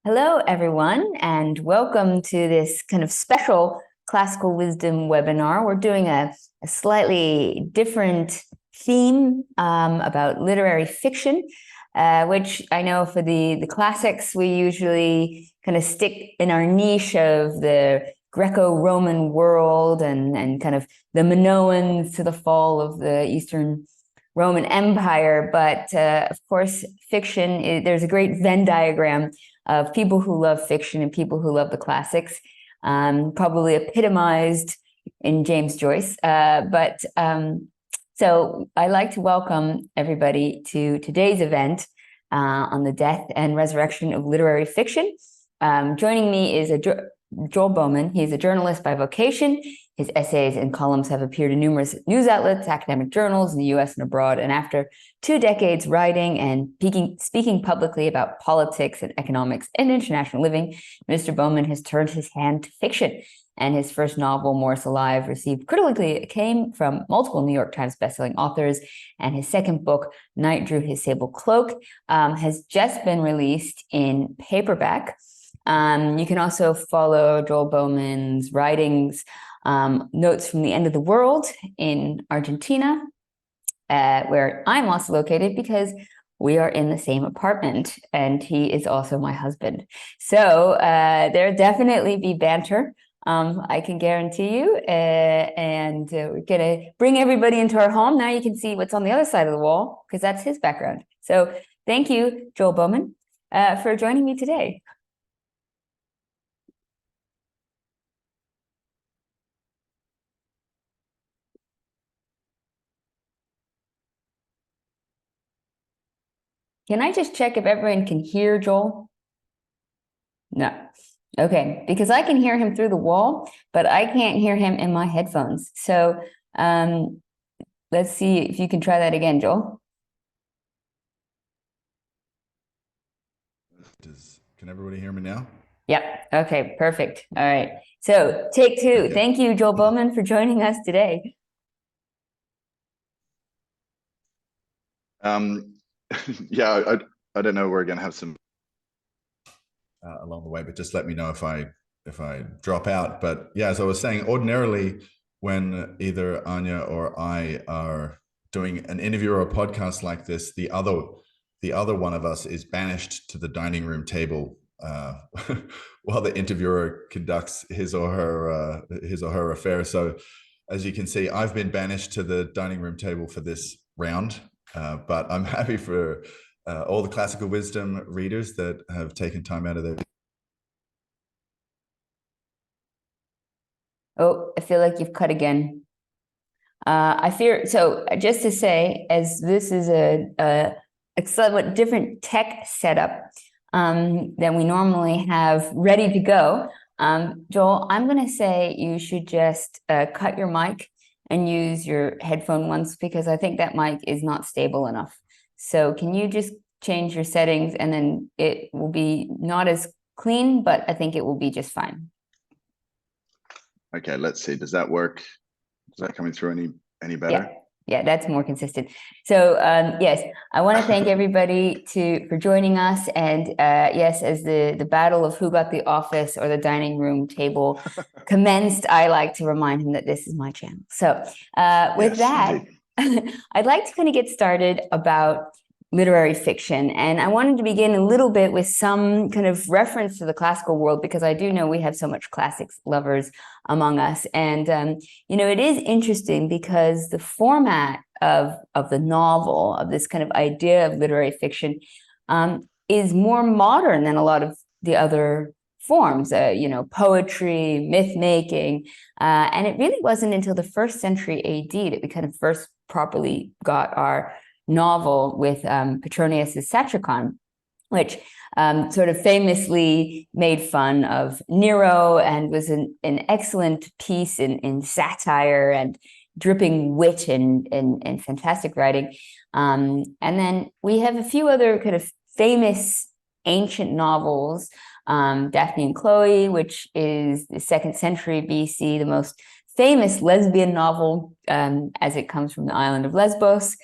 Hello, everyone, and welcome to this kind of special classical wisdom webinar. We're doing a slightly different theme about literary fiction, which I know for the classics, we usually kind of stick in our niche of the Greco-Roman world and kind of the Minoans to the fall of the Eastern Roman Empire. But of course, fiction, there's a great Venn diagram of people who love fiction and people who love the classics, probably epitomized in James Joyce. So I'd like to welcome everybody to today's event on the death and resurrection of literary fiction. Joining me is Joel Bowman. He's a journalist by vocation. His essays and columns have appeared in numerous news outlets, academic journals in the US and abroad. And after 2 decades writing and speaking publicly about politics and economics and international living, Mr. Bowman has turned his hand to fiction. And his first novel, Morris Alive, received critically acclaim from multiple New York Times bestselling authors. And his second book, Night Drew Her Sable Cloak, has just been released in paperback. You can also follow Joel Bowman's writings, Notes from the End of the World in Argentina, where I'm also located because we are in the same apartment and he is also my husband. So there'll definitely be banter, I can guarantee you. And we're going to bring everybody into our home. Now you can see what's on the other side of the wall because that's his background. So thank you, Joel Bowman, for joining me today. Can I just check if everyone can hear Joel? No. Okay, because I can hear him through the wall, but I can't hear him in my headphones. So let's see if you can try that again, Joel. Can everybody hear me now? Yep. Okay, perfect. All right. So take two. Okay. Thank you, Joel Bowman, for joining us today. Yeah, I don't know. We're going to have some along the way, but just let me know if I drop out. But yeah, as I was saying, ordinarily when either Anya or I are doing an interview or a podcast like this, the other one of us is banished to the dining room table while the interviewer conducts his or her affair. So as you can see, I've been banished to the dining room table for this round. But I'm happy for all the classical wisdom readers that have taken time out of their. Oh, I feel like you've cut again. I fear, so just to say, as this is a somewhat different tech setup than we normally have ready to go, Joel, I'm going to say you should just cut your mic and use your headphone ones because I think that mic is not stable enough. So can you just change your settings and then it will be not as clean, but I think it will be just fine. Okay, let's see. Does that work? Is that coming through any better? Yeah, that's more consistent. So yes, I want to thank everybody for joining us. And yes, as the battle of who got the office or the dining room table commenced, I like to remind him that this is my channel. So with that, I'd like to kind of get started about literary fiction. And I wanted to begin a little bit with some kind of reference to the classical world, because I do know we have so much classics lovers among us. And, it is interesting because the format of the novel, of this kind of idea of literary fiction, is more modern than a lot of the other forms, poetry, myth making. And it really wasn't until the 1st century AD that we kind of first properly got our novel with Petronius's Satricon, which sort of famously made fun of Nero and was an excellent piece in satire and dripping wit and fantastic writing. And then we have a few other kind of famous ancient novels, Daphne and Chloe, which is the 2nd century BC, the most famous lesbian novel as it comes from the island of Lesbos.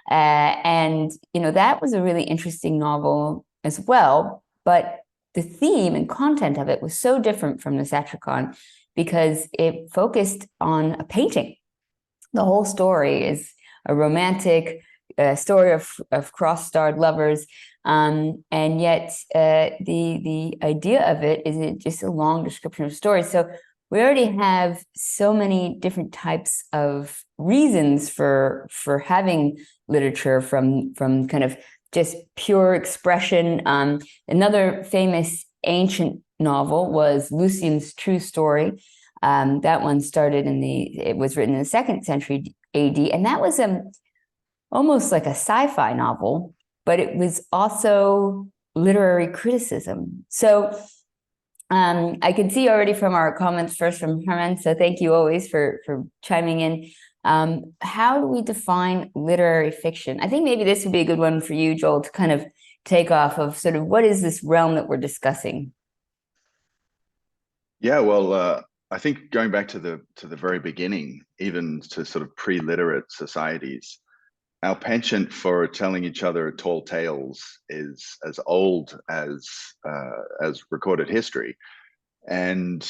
And that was a really interesting novel as well. But the theme and content of it was so different from the Satricon because it focused on a painting. The whole story is a romantic story of cross-starred lovers, and yet the idea of it is just a long description of stories. So we already have so many different types of reasons for having literature from kind of just pure expression. Another famous ancient novel was Lucian's True Story. That one started it was written in the 2nd century AD, and that was almost like a sci-fi novel, but it was also literary criticism. So I can see already from our comments, first from Herman, so thank you always for chiming in. How do we define literary fiction? I think maybe this would be a good one for you, Joel, to kind of take off of sort of what is this realm that we're discussing? Yeah, well, I think going back to the very beginning, even to sort of pre-literate societies, our penchant for telling each other tall tales is as old as recorded history. And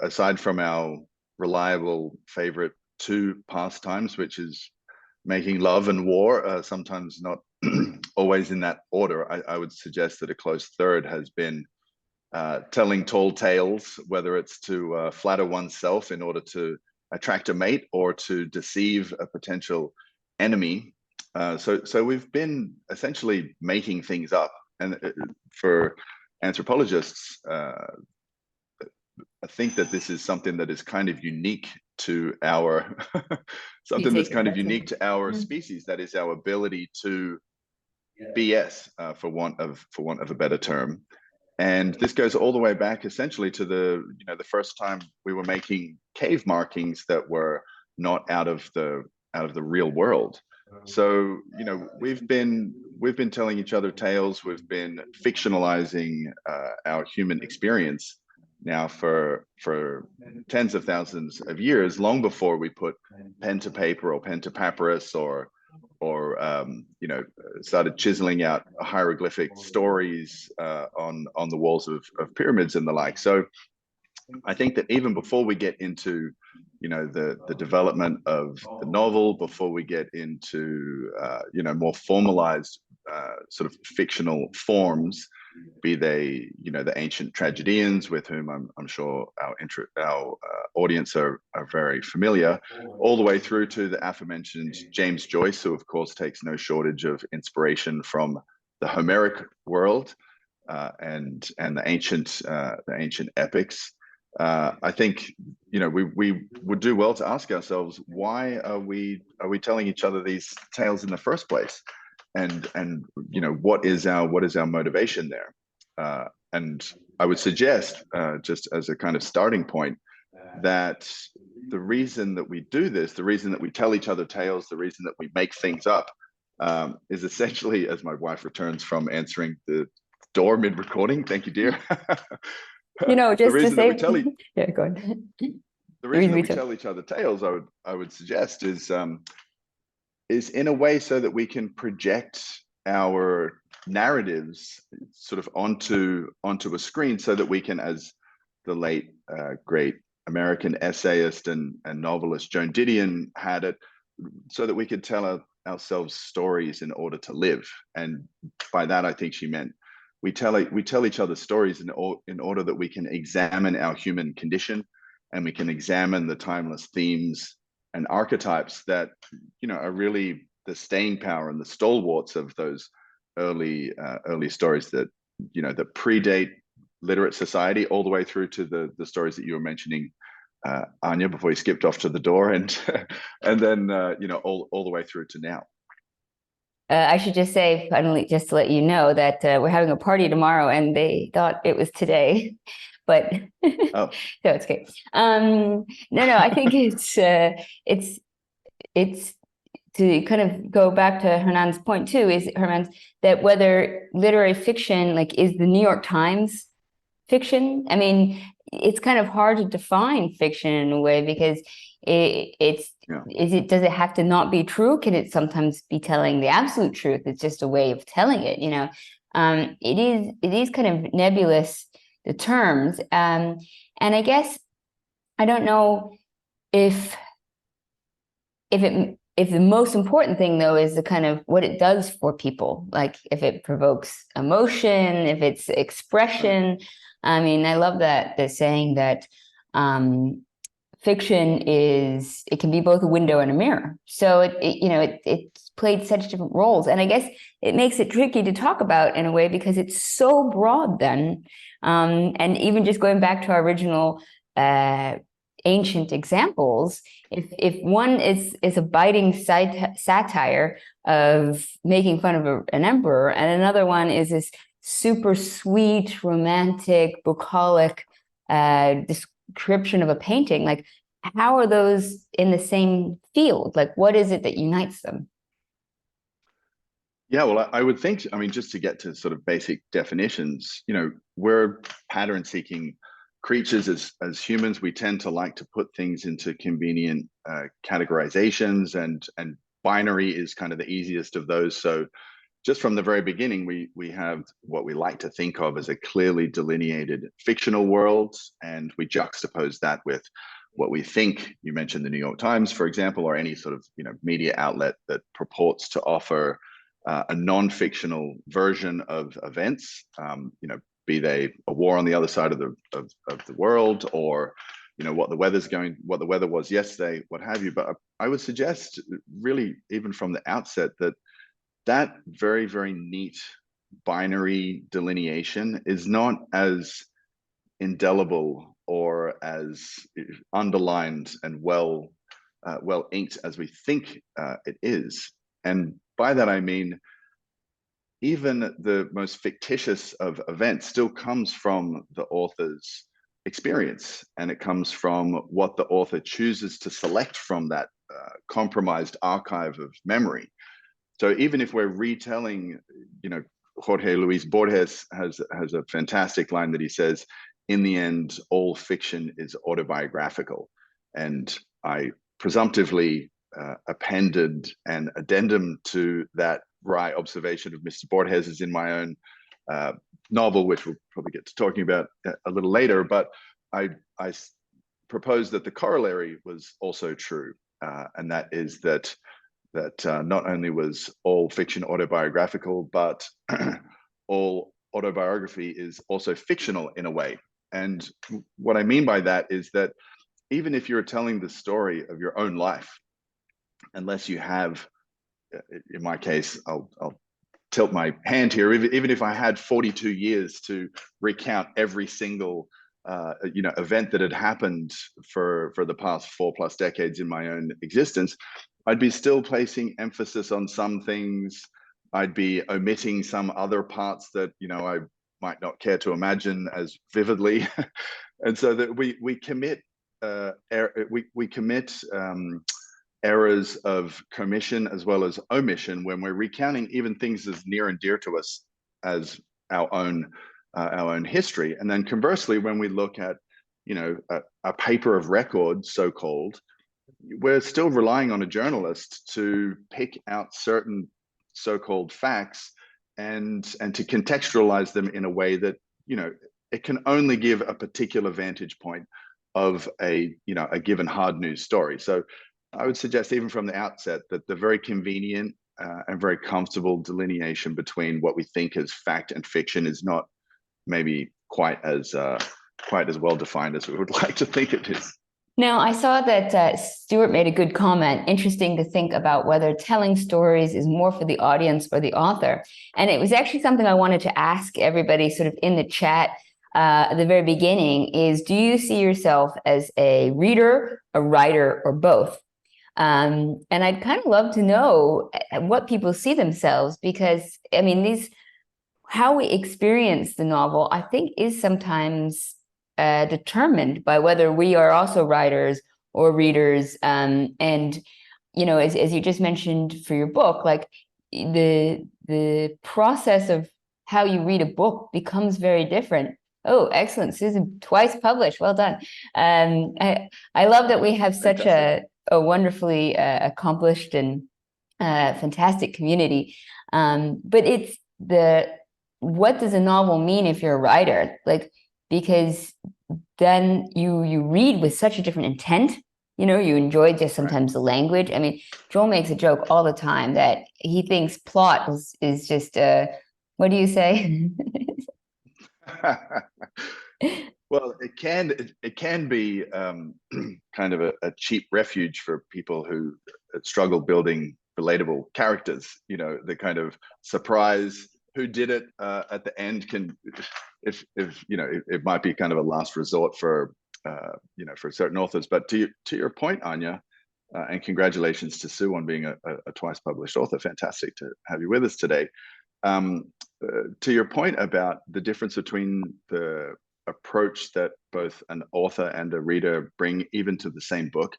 aside from our reliable favorite 2 pastimes, which is making love and war, sometimes not always in that order, I would suggest that a close third has been telling tall tales, whether it's to flatter oneself in order to attract a mate or to deceive a potential enemy. So we've been essentially making things up. And for anthropologists, I think that this is something that is kind of unique to our something that's kind of unique to our species. That is our ability to BS, for want of a better term. And this goes all the way back essentially to the first time we were making cave markings that were not out of the real world. So we've been telling each other tales. We've been fictionalizing our human experience now for tens of thousands of years, long before we put pen to paper or pen to papyrus or started chiseling out hieroglyphic stories on the walls of pyramids and the like. So I think that even before we get into the development of the novel, before we get into more formalized sort of fictional forms, be they the ancient tragedians, with whom I'm sure our audience are very familiar, all the way through to the aforementioned James Joyce, who of course takes no shortage of inspiration from the Homeric world and the ancient epics. I think we would do well to ask ourselves, why are we telling each other these tales in the first place, and what is our motivation there? And I would suggest, just as a kind of starting point, that the reason that we do this, the reason that we tell each other tales, the reason that we make things up, is essentially, as my wife returns from answering the door mid-recording, thank you, dear. Just to say, yeah, go ahead. The reason that we tell each other tales, I would suggest, is in a way so that we can project our narratives sort of onto a screen, so that we can, as the late great American essayist and novelist Joan Didion had it, so that we could tell ourselves stories in order to live. And by that, I think she meant we tell each other stories in order that we can examine our human condition, and we can examine the timeless themes and archetypes that are really the staying power and the stalwarts of those early stories that that predate literate society, all the way through to the stories that you were mentioning, Anya, before you skipped off to the door, and then all the way through to now. I should just say, finally, just to let you know that we're having a party tomorrow, and they thought it was today, but oh. No, it's okay. No, I think it's to kind of go back to Hernan's point too, that whether literary fiction, like, is the New York Times fiction? I mean, it's kind of hard to define fiction in a way, because does it have to not be true? Can it sometimes be telling the absolute truth? It's just a way of telling it, it is kind of nebulous, the terms. And I guess I don't know if the most important thing though is the kind of what it does for people, like if it provokes emotion, if it's expression. I mean, I love that the saying that fiction it can be both a window and a mirror. So it played such different roles, and I guess it makes it tricky to talk about in a way because it's so broad then. And even just going back to our original ancient examples, if one is a biting satire of making fun of an emperor, and another one is this super sweet, romantic, bucolic description of a painting, like how are those in the same field? Like what is it that unites them? Yeah, well, I would think, I mean, just to get to sort of basic definitions, we're pattern seeking creatures as humans. We tend to like to put things into convenient categorizations, and binary is kind of the easiest of those. So just from the very beginning, we have what we like to think of as a clearly delineated fictional world, and we juxtapose that with what we think. You mentioned the New York Times, for example, or any sort of media outlet that purports to offer a non-fictional version of events, be they a war on the other side of the world, or what the weather was yesterday, what have you. But I would suggest, really, even from the outset, that very, very neat binary delineation is not as indelible or as underlined and well inked as we think it is. And by that I mean, even the most fictitious of events still comes from the author's experience, and it comes from what the author chooses to select from that compromised archive of memory. So even if we're retelling, Jorge Luis Borges has a fantastic line that he says, "In the end, all fiction is autobiographical." And I presumptively appended an addendum to that wry observation of Mr. Borges in my own novel, which we'll probably get to talking about a little later. But I proposed that the corollary was also true, and that is that not only was all fiction autobiographical, but all autobiography is also fictional in a way. And what I mean by that is that even if you're telling the story of your own life, unless you have, in my case, I'll tilt my hand here, even if I had 42 years to recount every single event that had happened for the past 4+ decades in my own existence, I'd be still placing emphasis on some things. I'd be omitting some other parts that I might not care to imagine as vividly, and so that we commit errors of commission as well as omission when we're recounting even things as near and dear to us as our own history. And then conversely, when we look at a paper of record, so-called, we're still relying on a journalist to pick out certain so-called facts and to contextualize them in a way that it can only give a particular vantage point of a given hard news story. So I would suggest, even from the outset, that the very convenient and very comfortable delineation between what we think is fact and fiction is not maybe quite as well defined as we would like to think it is. Now, I saw that Stuart made a good comment. Interesting to think about whether telling stories is more for the audience or the author. And it was actually something I wanted to ask everybody sort of in the chat at the very beginning is, do you see yourself as a reader, a writer, or both? And I'd kind of love to know what people see themselves, because, I mean, how we experience the novel, I think, is sometimes determined by whether we are also writers or readers. And, as you just mentioned for your book, like the process of how you read a book becomes very different. Oh, excellent, Susan, twice published. Well done. I love that we have such a wonderfully accomplished and fantastic community. But it's the what does a novel mean if you're a writer? Like, because then you read with such a different intent. You know, you enjoy just sometimes the language. I mean, Joel makes a joke all the time that he thinks plot is just what do you say? Well, it can be kind of a cheap refuge for people who struggle building relatable characters. You know, the kind of surprise who did it at the end can, if you know, it might be kind of a last resort for you know, for certain authors. But to your point, Anya, and congratulations to Sue on being a twice published author. Fantastic to have you with us today. To your point about the difference between the approach that both an author and a reader bring even to the same book,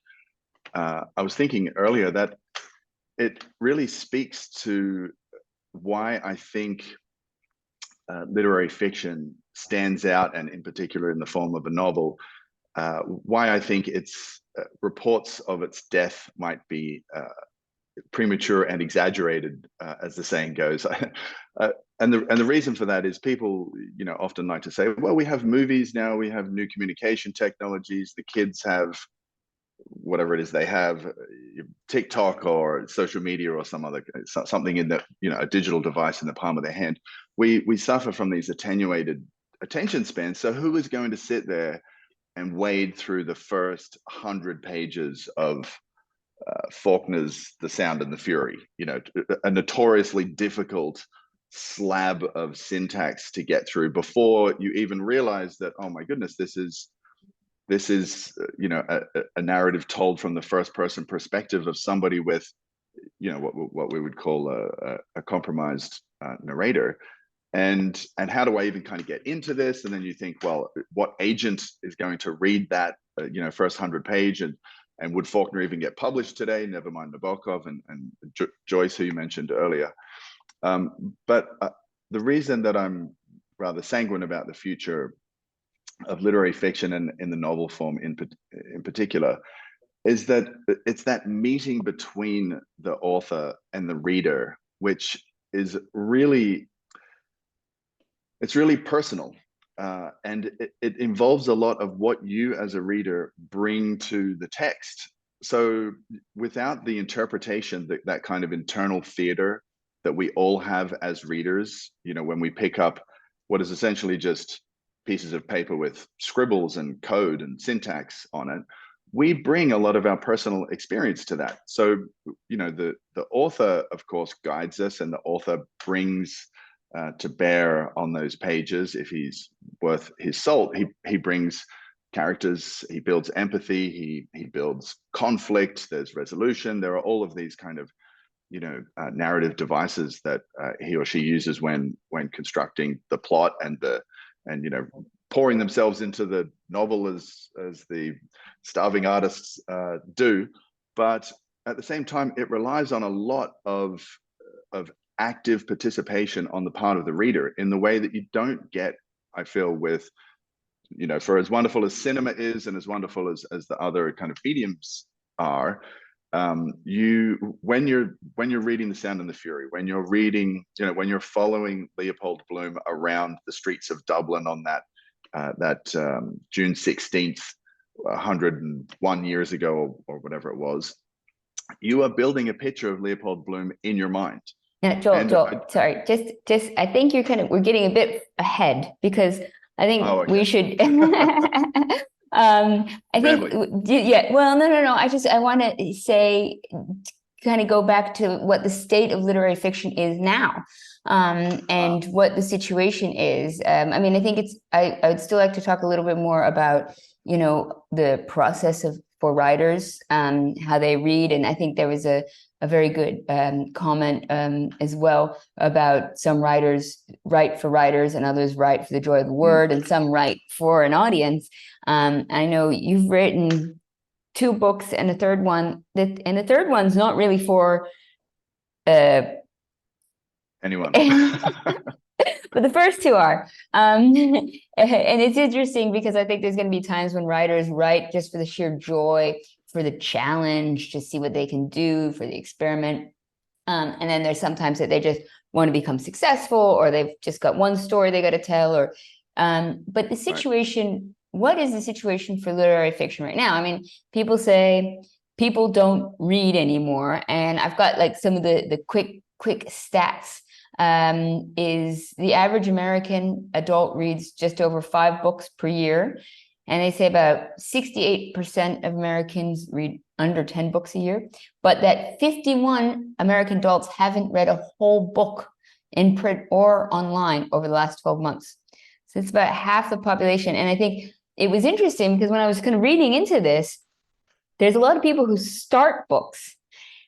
I was thinking earlier that it really speaks to why I think literary fiction stands out, and in particular in the form of a novel, why I think its reports of its death might be premature and exaggerated, as the saying goes. And the reason for that is people, you know, often like to say, well, we have movies now, we have new communication technologies, the kids have whatever it is they have, TikTok or social media or something in the, you know, a digital device in the palm of their hand. We suffer from these attenuated attention spans. So who is going to sit there and wade through the first 100 pages of Faulkner's The Sound and the Fury, you know, a notoriously difficult slab of syntax to get through before you even realize that, oh my goodness, this is you know, a narrative told from the first person perspective of somebody with, you know, what we would call a compromised narrator. And how do I even kind of get into this? And then you think, well, what agent is going to read that, you know, first 100 page, and would Faulkner even get published today? Never mind Nabokov and Joyce, who you mentioned earlier. But the reason that I'm rather sanguine about the future of literary fiction and in the novel form in particular is that it's that meeting between the author and the reader, which is really, it's really personal. And it involves a lot of what you as a reader bring to the text. So without the interpretation, that kind of internal theater that we all have as readers, you know, when we pick up what is essentially just pieces of paper with scribbles and code and syntax on it, we bring a lot of our personal experience to that. So, you know, the author, of course, guides us, and the author brings to bear on those pages, if he's worth his salt, he brings characters, he builds empathy, he builds conflict, there's resolution. There are all of these kind of, you know, narrative devices that he or she uses when constructing the plot and you know, pouring themselves into the novel as the starving artists do. But at the same time, it relies on a lot of active participation on the part of the reader in the way that you don't get, I feel, with, you know, for as wonderful as cinema is and as wonderful as the other kind of mediums are, when you're reading The Sound and the Fury, when you're reading, you know, when you're following Leopold Bloom around the streets of Dublin on that June 16th, 101 years ago or whatever it was, you are building a picture of Leopold Bloom in your mind. Yeah, Joel, sorry, just I think we're getting a bit ahead, because I think we should I think, yeah, well, no. I want to say, kind of go back to what the state of literary fiction is now, and what the situation is. I mean, I think I would still like to talk a little bit more about, you know, the process for writers, how they read. And I think there was a very good comment as well about some writers write for writers and others write for the joy of the word, and some write for an audience. I know you've written 2 books, and the third one's not really for anyone. But the first 2 are. And it's interesting because I think there's going to be times when writers write just for the sheer joy, for the challenge, to see what they can do, for the experiment. And then there's sometimes that they just want to become successful, or they've just got one story they got to tell, or but the situation, what is the situation for literary fiction right now? I mean, people say people don't read anymore, and I've got like some of the quick stats. Is the average American adult reads just over 5 books per year, and they say about 68% of Americans read under 10 books a year, but that 51 American adults haven't read a whole book in print or online over the last 12 months. So it's about half the population. And I think it was interesting because when I was kind of reading into this, there's a lot of people who start books,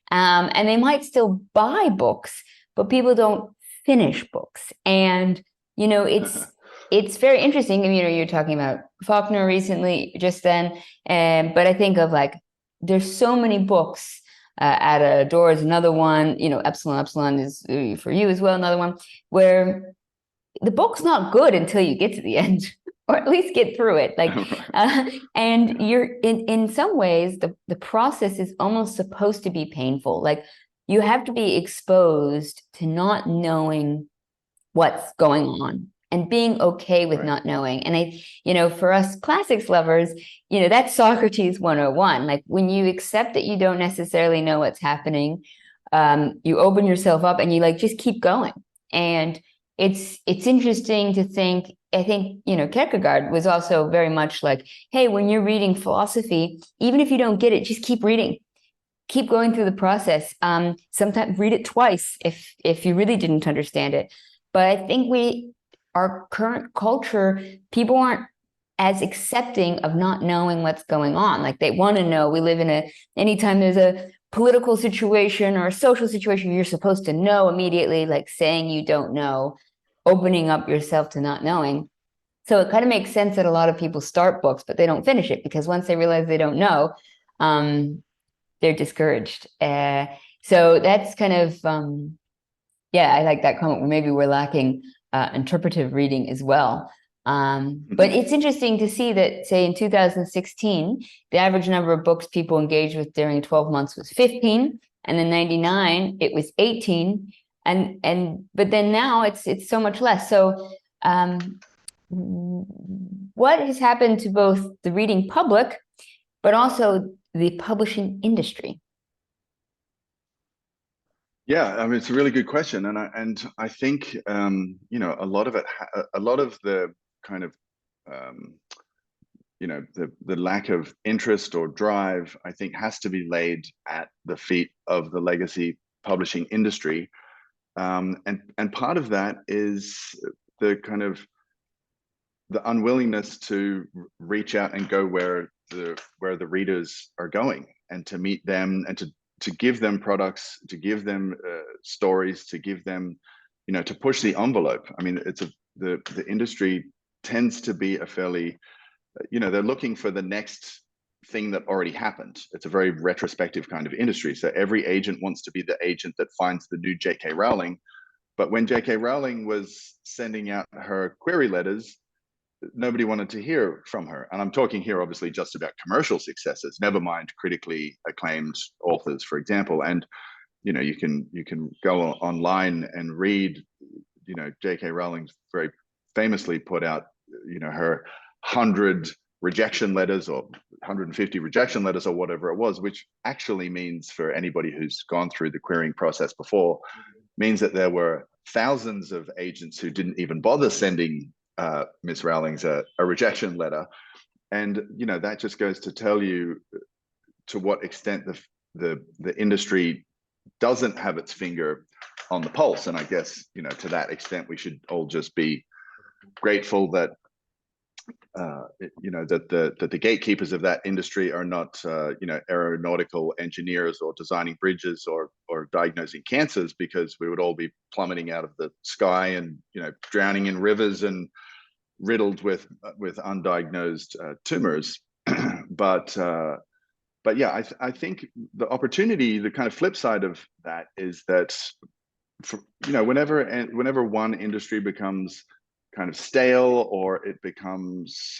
and they might still buy books, but people don't finish books. And, you know, it's very interesting. You know, you're talking about Faulkner recently, just then, but I think of like, there's so many books. Ada Adore is another one. You know, Epsilon is for you as well, another one, where the book's not good until you get to the end, or at least get through it. Like, and you're in some ways, the process is almost supposed to be painful. Like, you have to be exposed to not knowing what's going on and being okay with not knowing. And you know, for us classics lovers, you know, that's Socrates 101. Like, when you accept that you don't necessarily know what's happening, you open yourself up and you like just keep going. And it's interesting to think, I think, you know, Kierkegaard was also very much like, hey, when you're reading philosophy, even if you don't get it, just keep reading. Keep going through the process. Sometimes read it twice if you really didn't understand it. But I think our current culture, people aren't as accepting of not knowing what's going on. Like, they want to know. We live in anytime there's a political situation or a social situation, you're supposed to know immediately. Like, saying you don't know, opening up yourself to not knowing. So it kind of makes sense that a lot of people start books, but they don't finish it, because once they realize they don't know, they're discouraged. So that's kind of, I like that comment where maybe we're lacking interpretive reading as well. But it's interesting to see that, say, in 2016, the average number of books people engaged with during 12 months was 15, and in 99, it was 18. But then now it's so much less. So what has happened to both the reading public, but also the publishing industry? Yeah, I mean, it's a really good question, and I think you know, a lot of the kind of you know, the lack of interest or drive, I think, has to be laid at the feet of the legacy publishing industry, and part of that is the kind of the unwillingness to reach out and go where the readers are going, and to meet them, and to give them products, to give them stories, to give them, you know, to push the envelope. I mean, the industry tends to be a fairly, you know, they're looking for the next thing that already happened. It's a very retrospective kind of industry. So every agent wants to be the agent that finds the new J.K. Rowling. But when J.K. Rowling was sending out her query letters, nobody wanted to hear from her. And I'm talking here obviously just about commercial successes, never mind critically acclaimed authors, for example. And, you know, you can go online and read, you know, J.K. Rowling very famously put out, you know, her 100 rejection letters or 150 rejection letters or whatever it was, which actually means, for anybody who's gone through the querying process before, means that there were thousands of agents who didn't even bother sending Miss Rowling's a rejection letter. And, you know, that just goes to tell you to what extent the industry doesn't have its finger on the pulse. And I guess, you know, to that extent, we should all just be grateful that you know, that the gatekeepers of that industry are not you know, aeronautical engineers or designing bridges or diagnosing cancers, because we would all be plummeting out of the sky and, you know, drowning in rivers and riddled with undiagnosed tumors. But yeah, I think the opportunity, the kind of flip side of that is that, you know, whenever one industry becomes kind of stale, or it becomes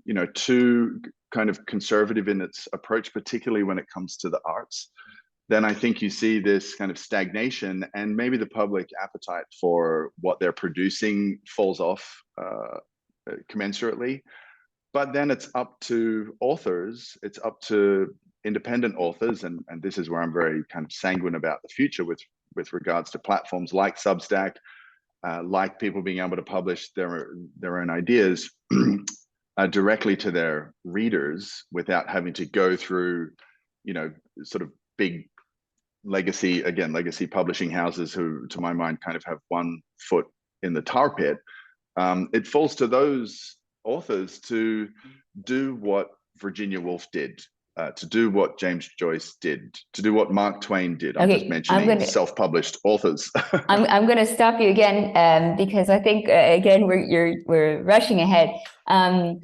you know, too kind of conservative in its approach, particularly when it comes to the arts, then I think you see this kind of stagnation, and maybe the public appetite for what they're producing falls off commensurately. But then it's up to authors, it's up to independent authors, and this is where I'm very kind of sanguine about the future with regards to platforms like Substack, like people being able to publish their own ideas directly to their readers without having to go through, sort of big legacy publishing houses who, to my mind, kind of have one foot in the tar pit. It falls to those authors to do what Virginia Woolf did, to do what James Joyce did, to do what Mark Twain did. I'm just mentioning self-published authors. I'm going to stop you again because I think again we're rushing ahead, and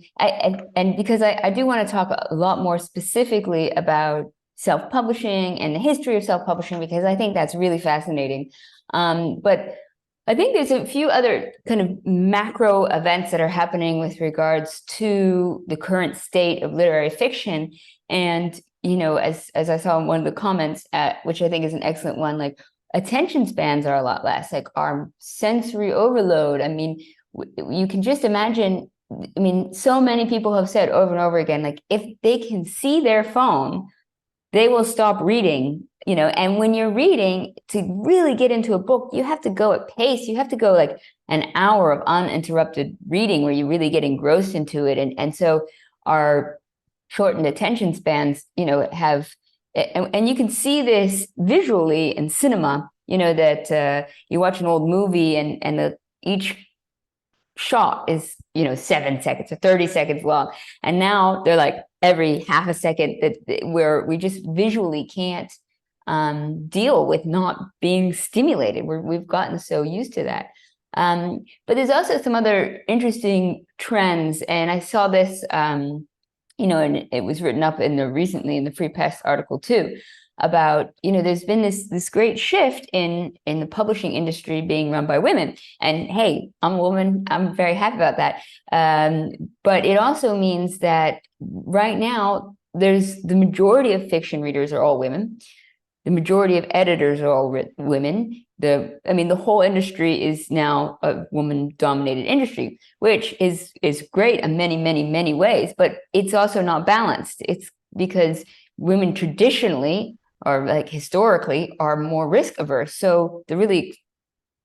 because I do want to talk a lot more specifically about self-publishing and the history of self-publishing, because I think that's really fascinating. But I think there's a few other kind of macro events that are happening with regards to the current state of literary fiction. And, as I saw in one of the comments, which I think is an excellent one, like attention spans are a lot less, like our sensory overload. I mean, you can just imagine, so many people have said over and over again, like if they can see their phone, they will stop reading. And when you're reading, to really get into a book, you have to go at pace. You have to go like an hour of uninterrupted reading where you really get engrossed into it. And so our shortened attention spans, have, and you can see this visually in cinema, that you watch an old movie and each shot is, 7 seconds or 30 seconds long. And now they're like every half a second, where we just visually can't deal with not being stimulated. We've gotten so used to that. But there's also some other interesting trends, and I saw this, and it was written up recently in the Free Press article too, about, there's been this great shift in the publishing industry being run by women. And hey, I'm a woman, I'm very happy about that. But it also means that right now, the majority of fiction readers are all women. The majority of editors are all women. The whole industry is now a woman-dominated industry, which is great in many, many, many ways, but it's also not balanced. It's because women traditionally, or like historically, are more risk averse. So the really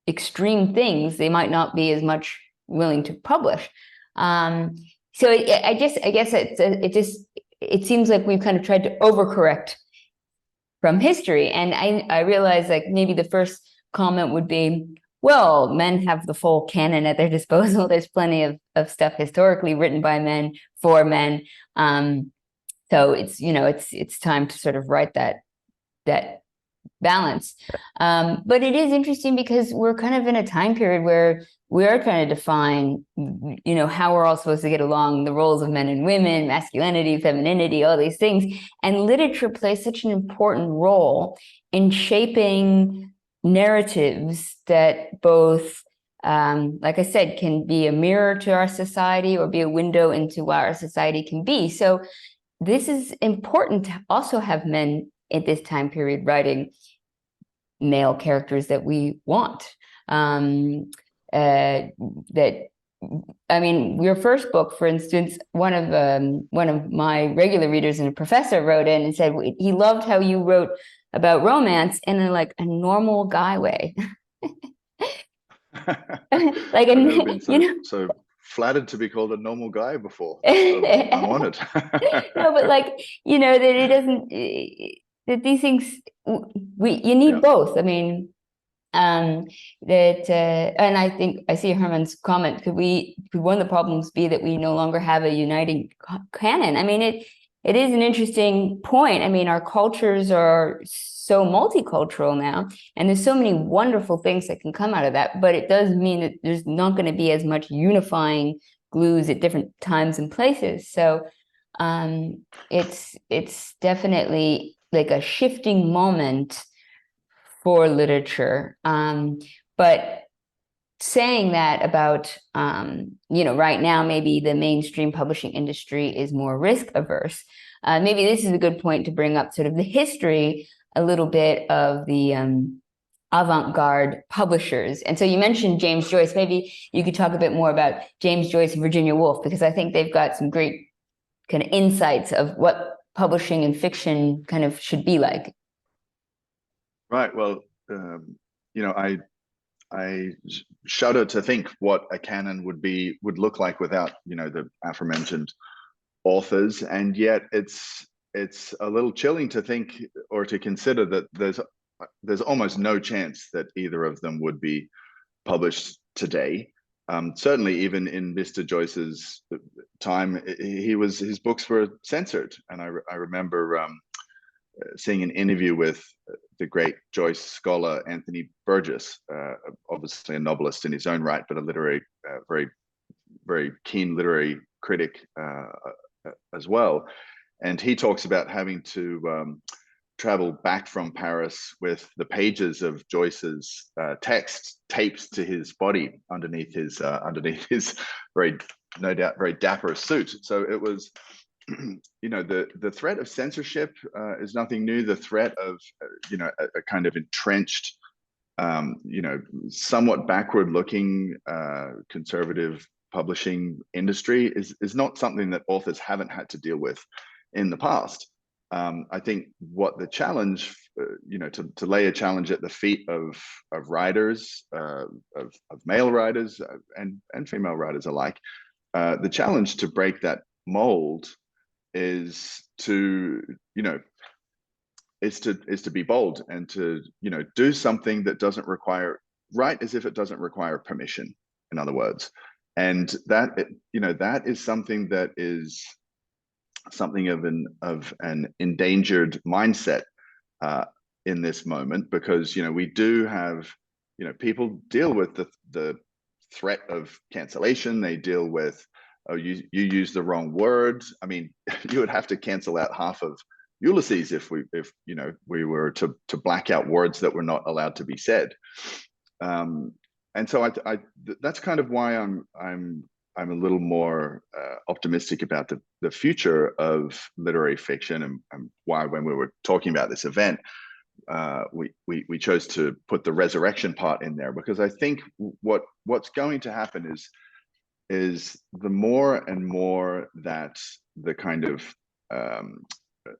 extreme things, they might not be as much willing to publish. So I guess it seems like we've kind of tried to overcorrect from history. And I realize, like, maybe the first comment would be, well, men have the full canon at their disposal. There's plenty of stuff historically written by men for men. So it's time to sort of write that balance. But it is interesting because we're kind of in a time period where we are trying to define, how we're all supposed to get along, the roles of men and women, masculinity, femininity, all these things. And literature plays such an important role in shaping narratives that both, like I said, can be a mirror to our society or be a window into what our society can be. So this is important to also have men at this time period writing male characters that we want. Your first book, for instance, one of my regular readers and a professor wrote in and said he loved how you wrote about romance in a normal guy way. I've never been so flattered to be called a normal guy before. I'm honored. No, but that it doesn't, that these things, you need both. And I think I see Herman's comment. Could one of the problems be that we no longer have a uniting canon? It is an interesting point. Our cultures are so multicultural now, and there's so many wonderful things that can come out of that. But it does mean that there's not going to be as much unifying glues at different times and places. So it's definitely like a shifting moment for literature. But saying that about, right now, maybe the mainstream publishing industry is more risk averse. Maybe this is a good point to bring up sort of the history a little bit of the avant-garde publishers. And so you mentioned James Joyce. Maybe you could talk a bit more about James Joyce and Virginia Woolf, because I think they've got some great kind of insights of what publishing and fiction kind of should be like. Right. Well, I shudder to think what a canon would look like without, the aforementioned authors, and yet it's a little chilling to think or to consider that there's almost no chance that either of them would be published today. Certainly, even in Mr. Joyce's time, his books were censored, and I remember seeing an interview with the great Joyce scholar Anthony Burgess, obviously a novelist in his own right, but a literary, very, very keen literary critic as well. And he talks about having to travel back from Paris with the pages of Joyce's text taped to his body underneath his very, no doubt, very dapper suit. So it was, the threat of censorship is nothing new. The threat of, a kind of entrenched, somewhat backward-looking conservative publishing industry is not something that authors haven't had to deal with in the past. I think what the challenge, to lay a challenge at the feet of writers, of male writers and female writers alike, the challenge to break that mold is to be bold and to do something that doesn't require, write as if it doesn't require permission, in other words. And that that is something that is something of an endangered mindset in this moment, because we do have people deal with the threat of cancellation. They deal with, oh, you used the wrong word. I mean, you would have to cancel out half of Ulysses if we were to black out words that were not allowed to be said. And so that's kind of why I'm a little more optimistic about the future of literary fiction, and why, when we were talking about this event, we chose to put the resurrection part in there, because I think what's going to happen is the more and more that the kind of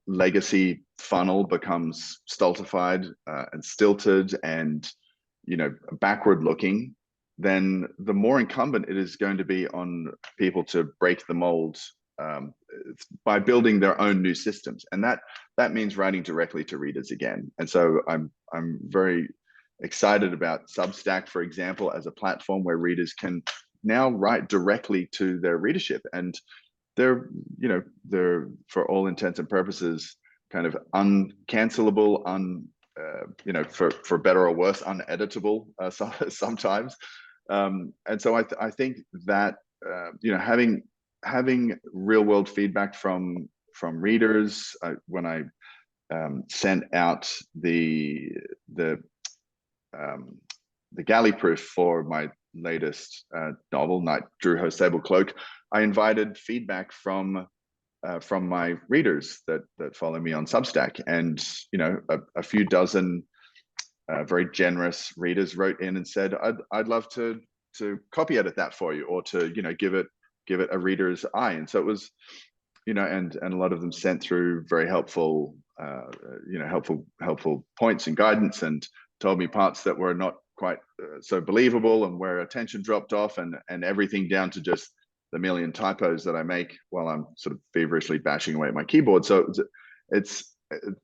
legacy funnel becomes stultified and stilted and backward looking, then the more incumbent it is going to be on people to break the mold by building their own new systems, and that means writing directly to readers again. And so I'm very excited about Substack, for example, as a platform where readers can now write directly to their readership, and they're for all intents and purposes kind of uncancelable, for better or worse, uneditable sometimes. And so I think that having real world feedback from readers, when I sent out the galley proof for my latest novel, Drew Her Sable Cloak, I invited feedback from my readers that follow me on Substack, and a few dozen very generous readers wrote in and said, I'd love to copy edit that for you, or to give it a reader's eye. And so it was, and a lot of them sent through very helpful helpful points and guidance, and told me parts that were not quite so believable, and where attention dropped off, and everything down to just the million typos that I make while I'm sort of feverishly bashing away at my keyboard. So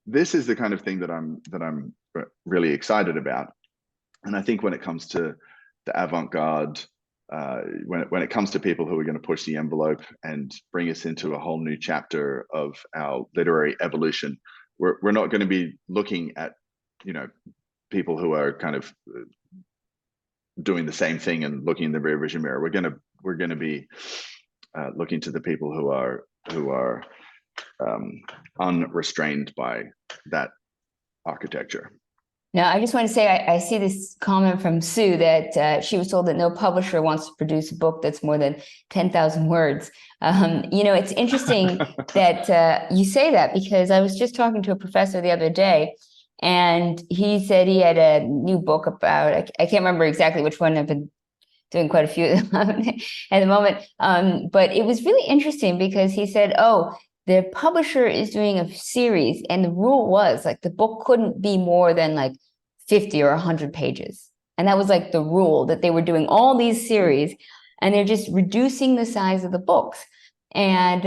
this is the kind of thing that I'm really excited about. And I think when it comes to the avant-garde, when it comes to people who are going to push the envelope and bring us into a whole new chapter of our literary evolution, we're not going to be looking at people who are kind of doing the same thing and looking in the rear vision mirror. We're going to be looking to the people who are unrestrained by that architecture. Now, I just want to say, I see this comment from Sue that she was told that no publisher wants to produce a book that's more than 10,000 words. It's interesting that you say that, because I was just talking to a professor the other day, And he said he had a new book about, I can't remember exactly which one. I've been doing quite a few of them at the moment. But it was really interesting because he said, oh, the publisher is doing a series, and the rule was like the book couldn't be more than like 50 or 100 pages. And that was like the rule, that they were doing all these series and they're just reducing the size of the books. And,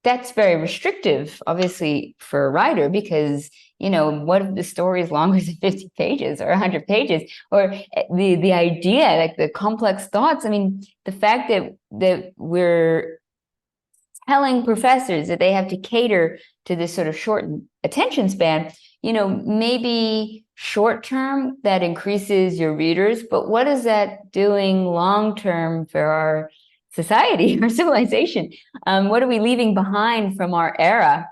that's very restrictive, obviously, for a writer, because, what if the story is longer than 50 pages or 100 pages? Or the idea, like the complex thoughts. I mean, the fact that we're telling professors that they have to cater to this sort of shortened attention span, maybe short term that increases your readers, but what is that doing long term for our society, our civilization? What are we leaving behind from our era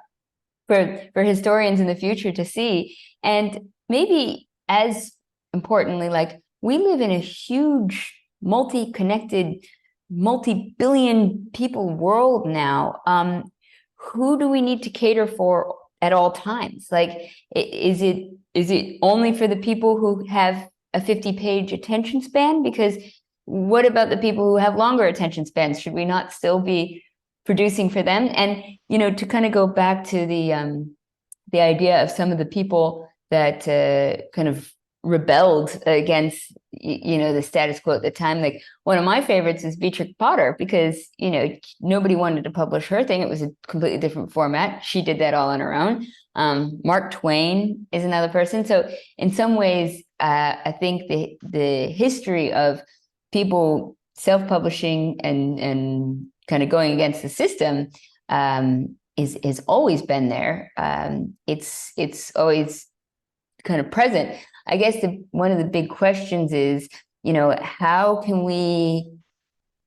for historians in the future to see? And maybe as importantly, like, we live in a huge, multi-connected, multi-billion people world now. Who do we need to cater for at all times? Like, is it only for the people who have a 50-page attention span? Because what about the people who have longer attention spans? Should we not still be producing for them? And, to kind of go back to the idea of some of the people that kind of rebelled against, the status quo at the time. Like, one of my favorites is Beatrix Potter, because, nobody wanted to publish her thing. It was a completely different format. She did that all on her own. Mark Twain is another person. So in some ways, I think the history of people self-publishing and kind of going against the system is always been there. It's always kind of present. I guess one of the big questions is, how can we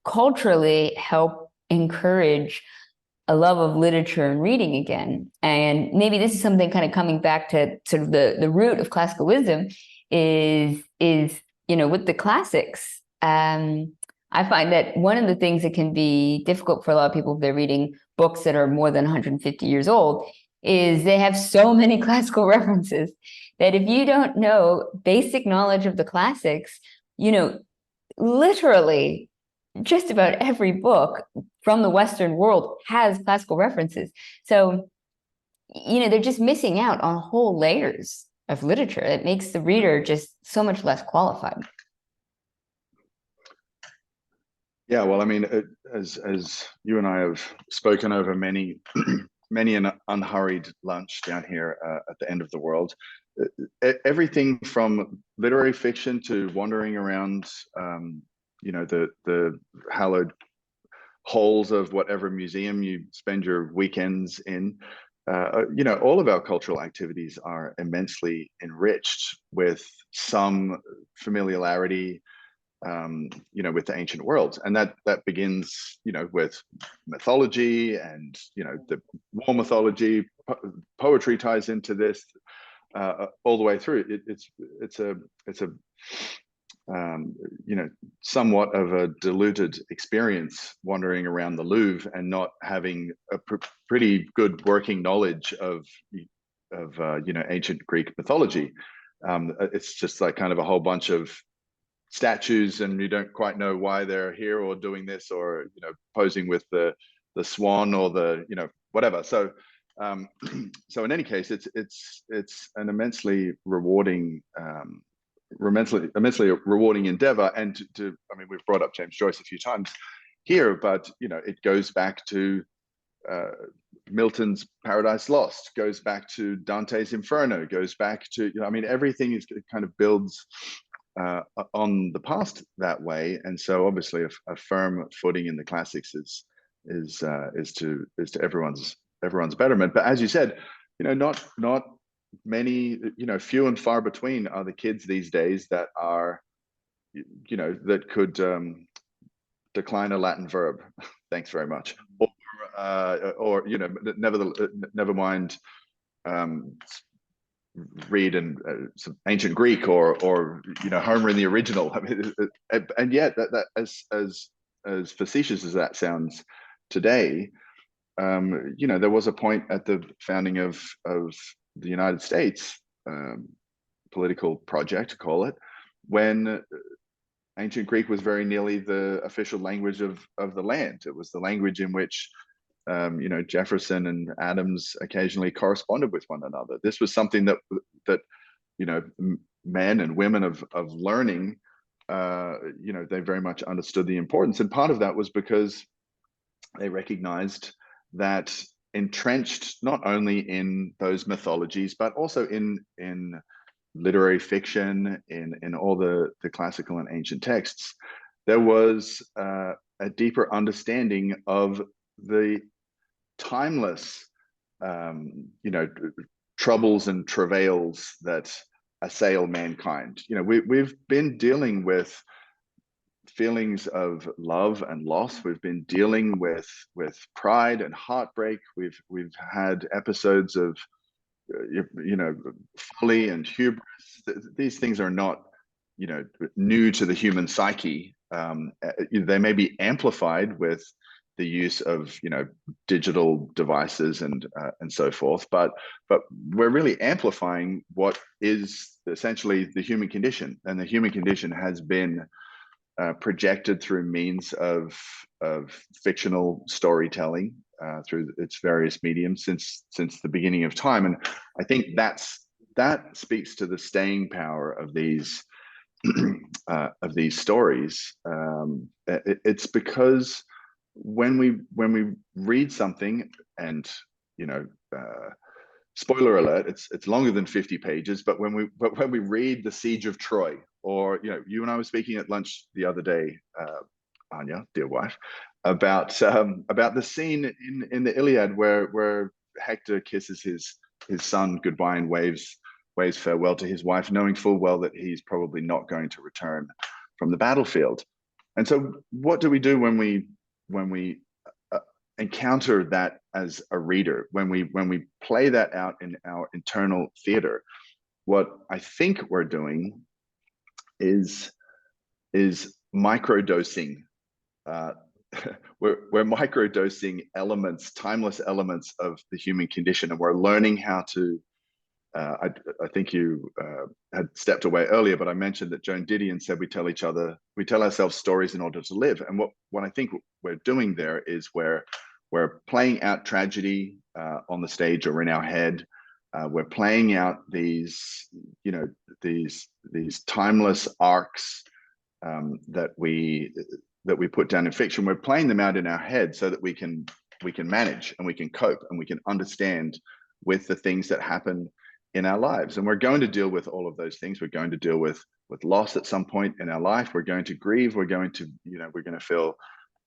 culturally help encourage a love of literature and reading again? And maybe this is something kind of coming back to sort of the root of classical wisdom is with the classics. I find that one of the things that can be difficult for a lot of people if they're reading books that are more than 150 years old is they have so many classical references that if you don't know basic knowledge of the classics, literally just about every book from the Western world has classical references. So, they're just missing out on whole layers of literature. It makes the reader just so much less qualified. Yeah, well, I mean, as you and I have spoken over many an unhurried lunch down here at the end of the world, everything from literary fiction to wandering around, the hallowed halls of whatever museum you spend your weekends in. All of our cultural activities are immensely enriched with some familiarity, with the ancient world, and that begins, with mythology, and the war mythology. Poetry ties into this all the way through. It's a somewhat of a diluted experience wandering around the Louvre and not having a pretty good working knowledge of ancient Greek mythology. It's just like kind of a whole bunch of statues, and you don't quite know why they're here or doing this, or posing with the swan or the whatever. So so in any case, it's an immensely rewarding immensely rewarding endeavor. And I mean, we've brought up James Joyce a few times here, but it goes back to Milton's Paradise Lost, goes back to Dante's Inferno, goes back to I mean, everything is kind of builds on the past that way. And so obviously a firm footing in the classics is to everyone's betterment. But as you said, not many, few and far between are the kids these days that are that could decline a Latin verb, thanks very much, or never mind read in some ancient Greek or Homer in the original. I mean, and yet that as facetious as that sounds today, there was a point at the founding of the United States political project, call it, when ancient Greek was very nearly the official language of the land. It was the language in which Jefferson and Adams occasionally corresponded with one another. This was something that men and women of learning, they very much understood the importance. And part of that was because they recognized that entrenched not only in those mythologies, but also in literary fiction, in all the classical and ancient texts, there was a deeper understanding of the timeless, troubles and travails that assail mankind. We've been dealing with feelings of love and loss. We've been dealing with pride and heartbreak. We've had episodes of folly and hubris. These things are not new to the human psyche. They may be amplified with the use of digital devices and so forth, but we're really amplifying what is essentially the human condition, and the human condition has been projected through means of fictional storytelling through its various mediums since the beginning of time. And I think that speaks to the staying power of these stories. It's because when we read something, and spoiler alert, it's longer than 50 pages, but when we read The Siege of Troy, or you and I were speaking at lunch the other day, Anya, dear wife, about the scene in the Iliad where Hector kisses his son goodbye and waves farewell to his wife, knowing full well that he's probably not going to return from the battlefield. And so what do we do when we encounter that as a reader, when we play that out in our internal theater? What I think we're doing is microdosing. We're microdosing elements, timeless elements of the human condition, and we're learning how to. I think you had stepped away earlier, but I mentioned that Joan Didion said we tell ourselves stories in order to live. And what I think we're doing there is we're playing out tragedy on the stage or in our head. We're playing out these timeless arcs that we put down in fiction. We're playing them out in our head so that we can manage and we can cope and we can understand with the things that happen in our lives. And we're going to deal with all of those things. We're going to deal with loss at some point in our life. We're going to grieve. We're going to feel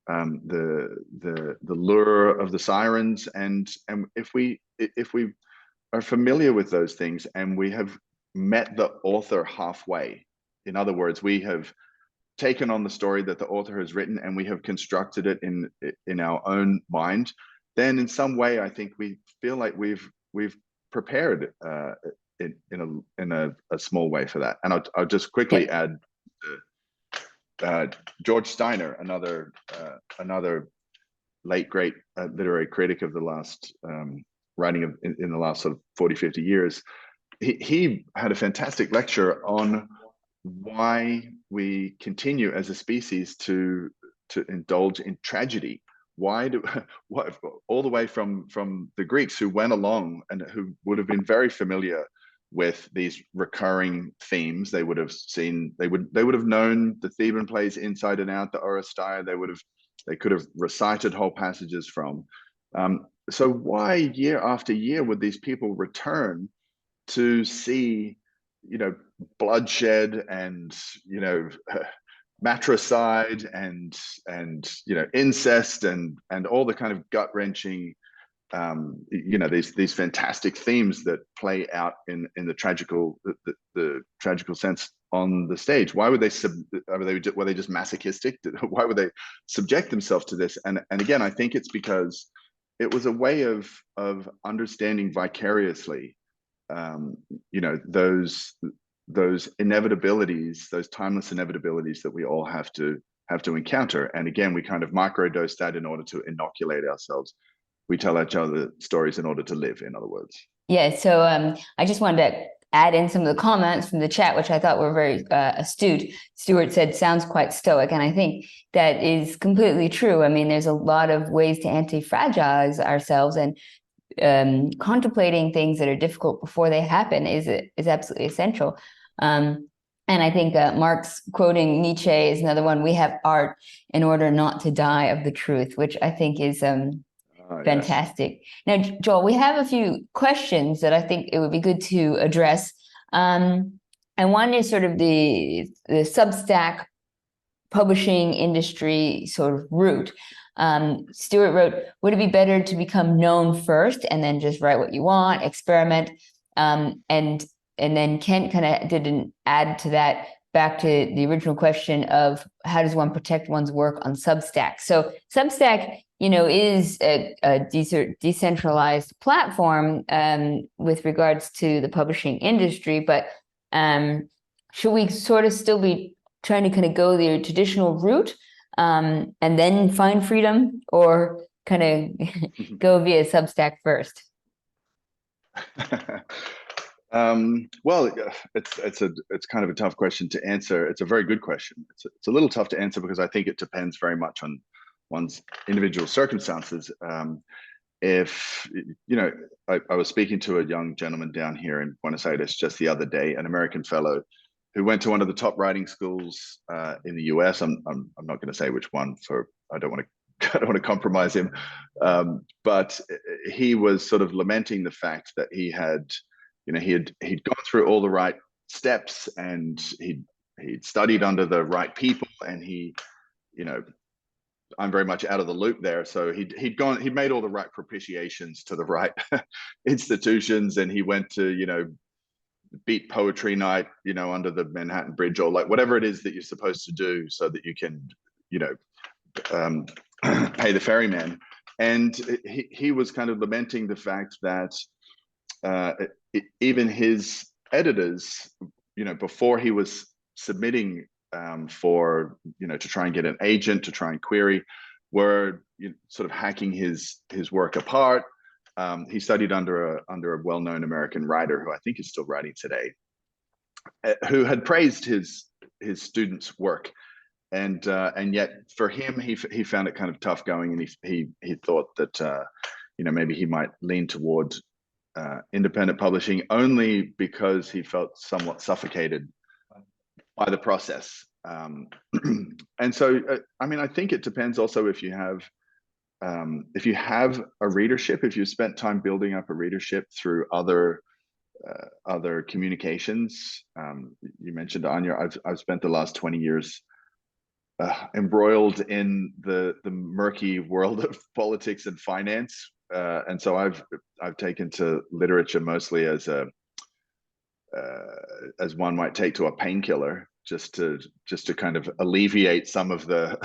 the lure of the sirens. And if we are familiar with those things and we have met the author halfway, in other words, we have taken on the story that the author has written and we have constructed it in our own mind, then in some way I think we feel like we've prepared in a small way for that. And I'll just quickly add George Steiner, another late great literary critic of the last writing in the last sort of 40-50 years. He had a fantastic lecture on why we continue as a species to indulge in tragedy. What all the way from the Greeks, who went along and who would have been very familiar with these recurring themes. They would have known the Theban plays inside and out, the Oresteia. They could have recited whole passages from. So why year after year would these people return to see bloodshed and matricide and incest and all the kind of gut-wrenching these fantastic themes that play out in the tragical sense on the stage? Why would were they just masochistic? Why would they subject themselves to this? And again, I think it's because it was a way of understanding vicariously those inevitabilities, those timeless inevitabilities that we all have to encounter. And again, we kind of microdose that in order to inoculate ourselves. We tell each other stories in order to live, in other words. Yeah, so I just wanted to add in some of the comments from the chat, which I thought were very astute. Stuart said, sounds quite stoic. And I think that is completely true. I mean, there's a lot of ways to anti-fragilize ourselves, and contemplating things that are difficult before they happen is absolutely essential. And I think Mark's quoting Nietzsche is another one. We have art in order not to die of the truth, which I think is fantastic. Yes. Now, Joel, we have a few questions that I think it would be good to address. And one is sort of the Substack publishing industry sort of route. Stuart wrote, would it be better to become known first and then just write what you want, experiment? And then Kent kind of did an add to that, back to the original question of how does one protect one's work on Substack? So Substack, is a decentralized platform with regards to the publishing industry, but should we sort of still be trying to kind of go the traditional route and then find freedom, or kind of go via Substack first? Well, it's kind of a tough question to answer. It's a very good question. It's a little tough to answer because I think it depends very much on one's individual circumstances. If I was speaking to a young gentleman down here in Buenos Aires just the other day, an American fellow who went to one of the top writing schools in the US. I'm not going to say which one, for I don't want to compromise him, but he was sort of lamenting the fact that he had, he'd gone through all the right steps, and he'd studied under the right people, and I'm very much out of the loop there. So he'd made all the right propitiations to the right institutions, and he went to, beat poetry night, under the Manhattan Bridge, or like whatever it is that you're supposed to do so that you can, pay the ferryman. And he was kind of lamenting the fact that even his editors, before he was submitting for, to try and get an agent to try and query, were sort of hacking his work apart. He studied under a well-known American writer who I think is still writing today, who had praised his students' work, and yet for him, he found it kind of tough going, and he thought that maybe he might lean toward independent publishing, only because he felt somewhat suffocated by the process. And so, I think it depends also if you have a readership, if you've spent time building up a readership through other communications. You mentioned Anya. I've spent the last 20 years embroiled in the murky world of politics and finance, and so I've taken to literature mostly as one might take to a painkiller, just to kind of alleviate some of the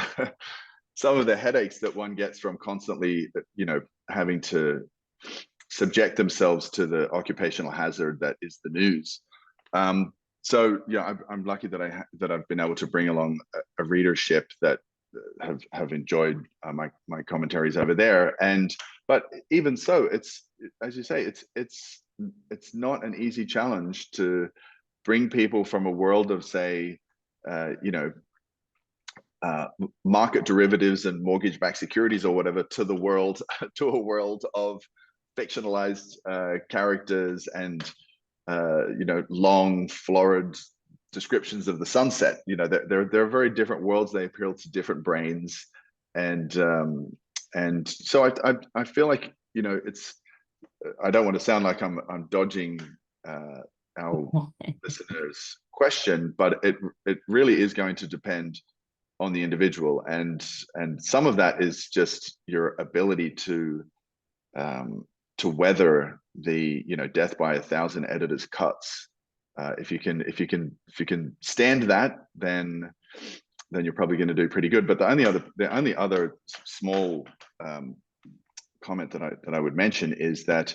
headaches that one gets from constantly, having to subject themselves to the occupational hazard that is the news. So yeah, I'm lucky that I've been able to bring along a readership that have enjoyed my commentaries over there. But even so, it's, as you say, it's not an easy challenge to bring people from a world of, say, market derivatives and mortgage-backed securities or whatever, to a world of fictionalized characters and long florid descriptions of the sunset. They're very different worlds. They appeal to different brains, and so I feel like, it's, I don't want to sound like I'm dodging our listeners' question, but it really is going to depend on the individual, and some of that is just your ability to weather the death by 1,000 editors cuts. If you can stand that, then you're probably going to do pretty good. But the only other small comment that I would mention is that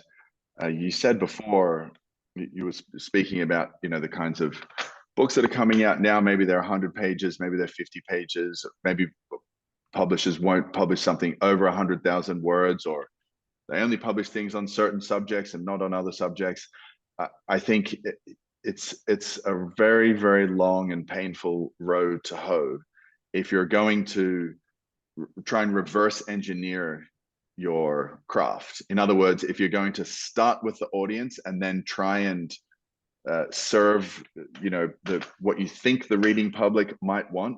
you said before, you were speaking about the kinds of books that are coming out now. Maybe they're 100 pages, maybe they're 50 pages, maybe publishers won't publish something over 100,000 words, or they only publish things on certain subjects and not on other subjects. I think it's a very, very long and painful road to hoe if you're going to try and reverse engineer your craft. In other words, if you're going to start with the audience and then try and serve, what you think the reading public might want,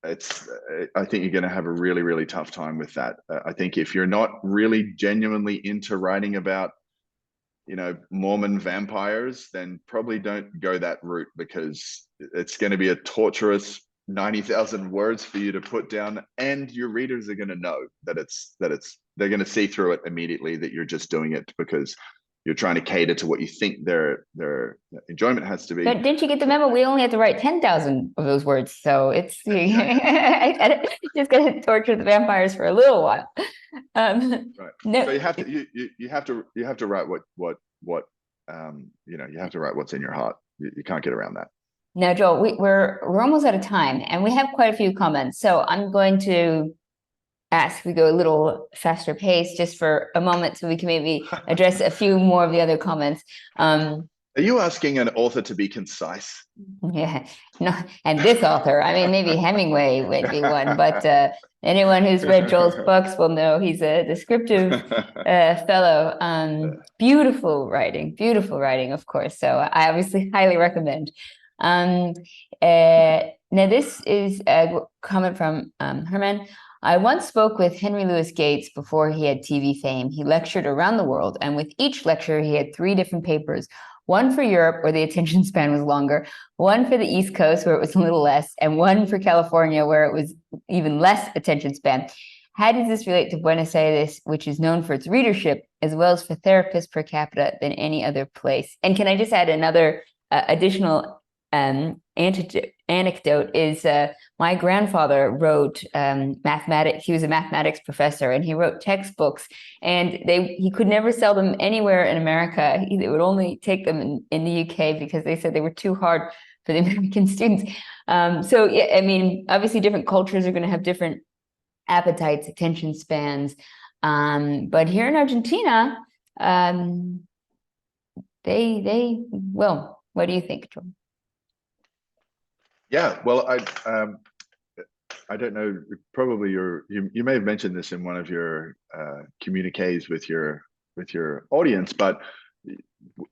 I think you're going to have a really, really tough time with that. I think if you're not really genuinely into writing about, Mormon vampires, then probably don't go that route, because it's going to be a torturous 90,000 words for you to put down, and your readers are going to know that they're going to see through it immediately, that you're just doing it because you're trying to cater to what you think their enjoyment has to be. But didn't you get the memo? We only have to write 10,000 of those words, so it's just going to torture the vampires for a little while. Right. No. So you have to write what you have to write what's in your heart. You can't get around that. Now, Joel, we're almost out of time, and we have quite a few comments. So I'm going to ask we go a little faster pace just for a moment, so we can maybe address a few more of the other comments. Are you asking an author to be concise? Yeah, no, and this author, I mean, maybe Hemingway would be one, but anyone who's read Joel's books will know he's a descriptive fellow. Beautiful writing, of course. So I obviously highly recommend. Now this is a comment from Herman. I once spoke with Henry Louis Gates before he had TV fame. He lectured around the world, and with each lecture, he had 3 different papers. One for Europe, where the attention span was longer, one for the East Coast, where it was a little less, and one for California, where it was even less attention span. How does this relate to Buenos Aires, which is known for its readership, as well as for therapists per capita than any other place? And can I just add another additional anecdote is my grandfather wrote mathematics. He was a mathematics professor, and he wrote textbooks, and he could never sell them anywhere in America. They would only take them in the UK because they said they were too hard for the American students. So yeah, I mean, obviously different cultures are going to have different appetites, attention spans. But here in Argentina, they will. What do you think, Joel? Yeah, well, I don't know. Probably you may have mentioned this in one of your communiques with your audience, but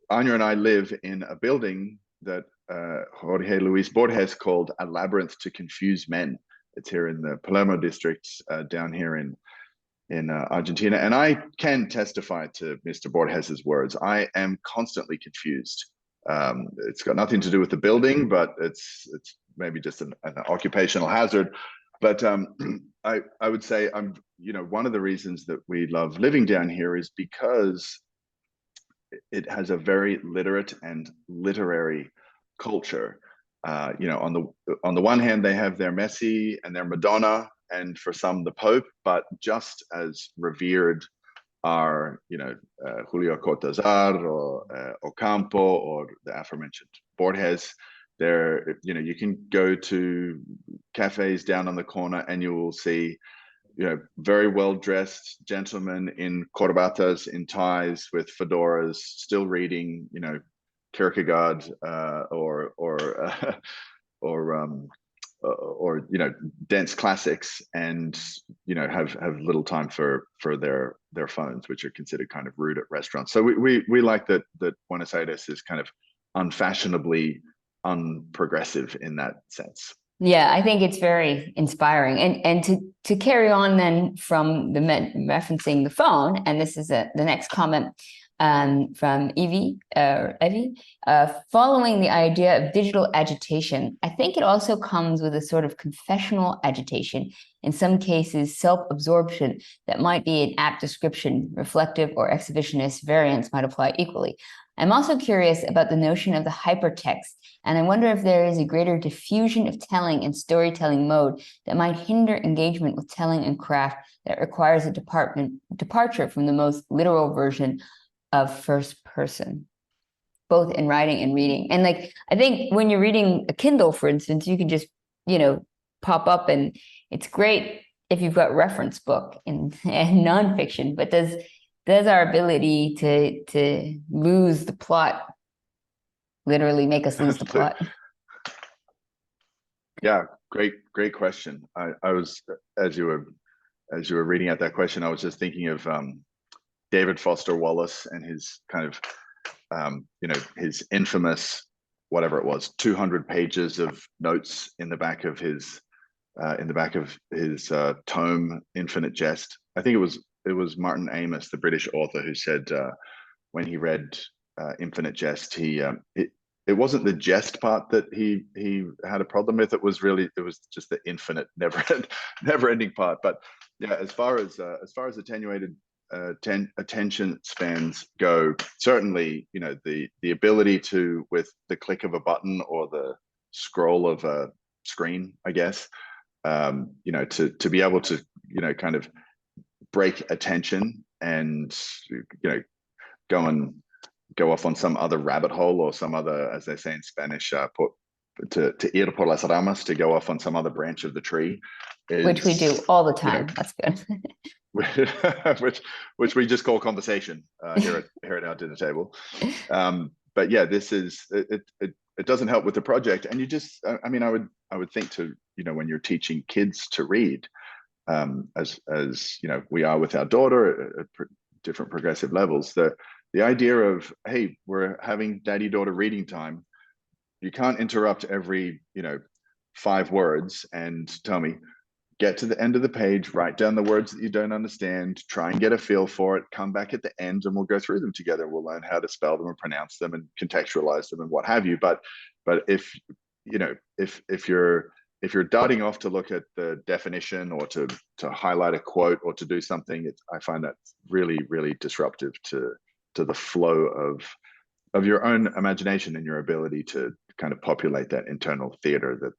Anya and I live in a building that Jorge Luis Borges called a labyrinth to confuse men. It's here in the Palermo district, down here in Argentina, and I can testify to Mr. Borges's words. I am constantly confused. It's got nothing to do with the building, but it's maybe just an occupational hazard. But I would say one of the reasons that we love living down here is because it has a very literate and literary culture. On the one hand, they have their Messi and their Madonna, and for some the Pope, but just as revered are Julio Cortázar or Ocampo or the aforementioned Borges. There, you can go to cafes down on the corner and you will see very well dressed gentlemen in corbatas, in ties, with fedoras, still reading Kierkegaard or dense classics, and have little time for their phones, which are considered kind of rude at restaurants. So we like that Buenos Aires is kind of unfashionably unprogressive in that sense. Yeah, I think it's very inspiring. And to carry on then from the referencing the phone, and this is the next comment from Evie, following the idea of digital agitation, I think it also comes with a sort of confessional agitation, in some cases self-absorption, that might be an apt description. Reflective or exhibitionist variants might apply equally. I'm also curious about the notion of the hypertext, and I wonder if there is a greater diffusion of telling and storytelling mode that might hinder engagement with telling and craft that requires a departure from the most literal version of first person, both in writing and reading. And I think when you're reading a Kindle, for instance, you can just, pop up, and it's great if you've got reference book and nonfiction, but does does our ability to lose the plot literally make us lose the plot? Yeah, great question. I was, as you were reading out that question, I was just thinking of David Foster Wallace and his kind of his infamous, whatever it was, 200 pages of notes in the back of his tome, Infinite Jest. I think it was Martin Amis, the British author, who said when he read Infinite Jest, it wasn't the jest part that he had a problem with. It was just the infinite, never ending part. But yeah, as far as attenuated attention spans go, certainly, the ability to, with the click of a button or the scroll of a screen, I guess, to be able to, kind of break attention and, go off on some other rabbit hole, or some other, as they say in Spanish, to ir por las ramas, to go off on some other branch of the tree, Which we do all the time. That's good. which we just call conversation here at our dinner table. But yeah, this is it doesn't help with the project. And you just, I mean, I would think to, when you're teaching kids to read, as we are with our daughter at different progressive levels, the idea of, hey, we're having daddy-daughter reading time. You can't interrupt every 5 words and tell me, get to the end of the page, write down the words that you don't understand, try and get a feel for it, come back at the end, and we'll go through them together. We'll learn how to spell them and pronounce them and contextualize them and what have you. But if you're darting off to look at the definition, or to highlight a quote, or to do something, I find that really, really disruptive to the flow of your own imagination and your ability to kind of populate that internal theater that